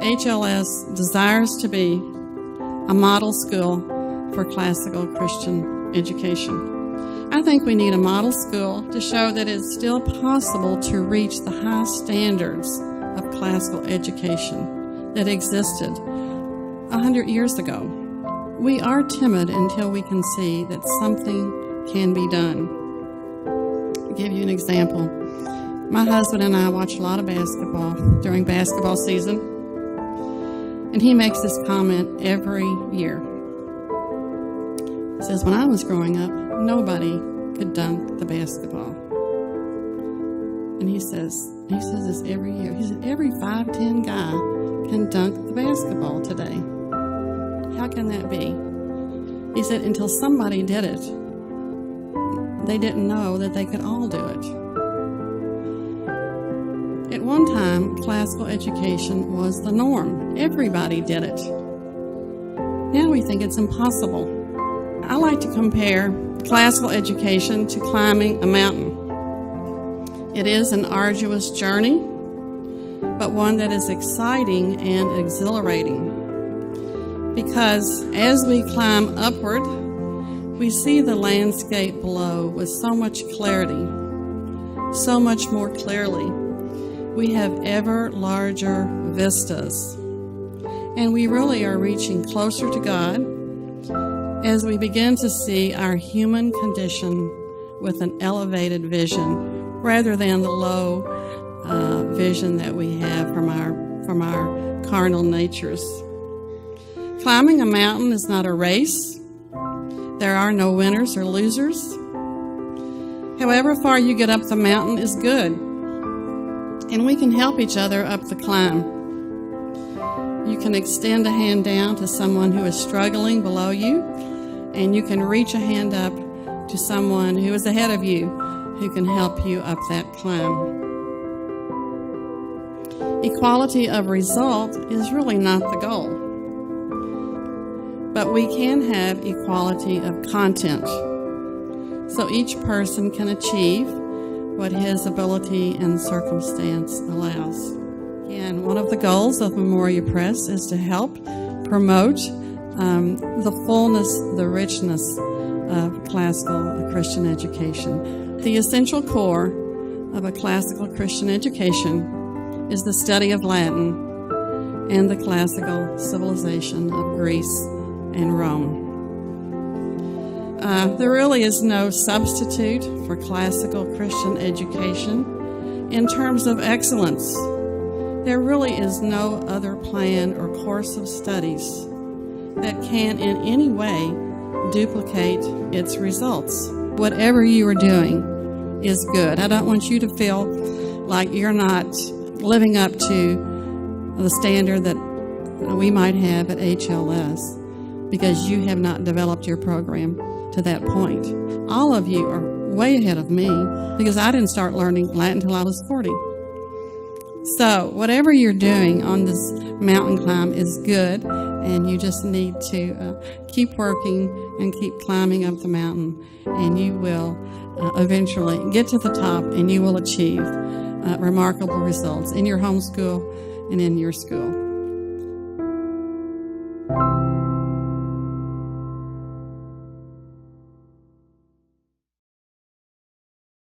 HLS desires to be a model school for classical Christian education. I think we need a model school to show that it's still possible to reach the high standards of classical education that existed 100 years ago. We are timid until we can see that something can be done. I'll give you an example. My husband and I watch a lot of basketball during basketball season, and he makes this comment every year. He says, when I was growing up, nobody could dunk the basketball. And he says this every year. He said, every 5'10" guy can dunk the basketball today. How can that be? He said, until somebody did it, they didn't know that they could all do it. At one time, classical education was the norm. Everybody did it. Now we think it's impossible. I like to compare classical education to climbing a mountain. It is an arduous journey, but one that is exciting and exhilarating. Because as we climb upward, we see the landscape below with so much clarity, so much more clearly. We have ever larger vistas, and we really are reaching closer to God as we begin to see our human condition with an elevated vision rather than the low vision that we have from our carnal natures. Climbing a mountain is not a race. There are no winners or losers. However far you get up the mountain is good. And we can help each other up the climb. You can extend a hand down to someone who is struggling below you, and you can reach a hand up to someone who is ahead of you who can help you up that climb. Equality of result is really not the goal, but we can have equality of content, so each person can achieve what his ability and circumstance allows. And one of the goals of Memoria Press is to help promote the fullness, the richness of classical Christian education. The essential core of a classical Christian education is the study of Latin and the classical civilization of Greece and Rome. There really is no substitute for classical Christian education in terms of excellence. There really is no other plan or course of studies that can in any way duplicate its results. Whatever you are doing is good. I don't want you to feel like you're not living up to the standard that we might have at HLS because you have not developed your program to that point. All of you are way ahead of me because I didn't start learning Latin until I was 40. So whatever you're doing on this mountain climb is good, and you just need to keep working and keep climbing up the mountain, and you will eventually get to the top, and you will achieve remarkable results in your home school and in your school.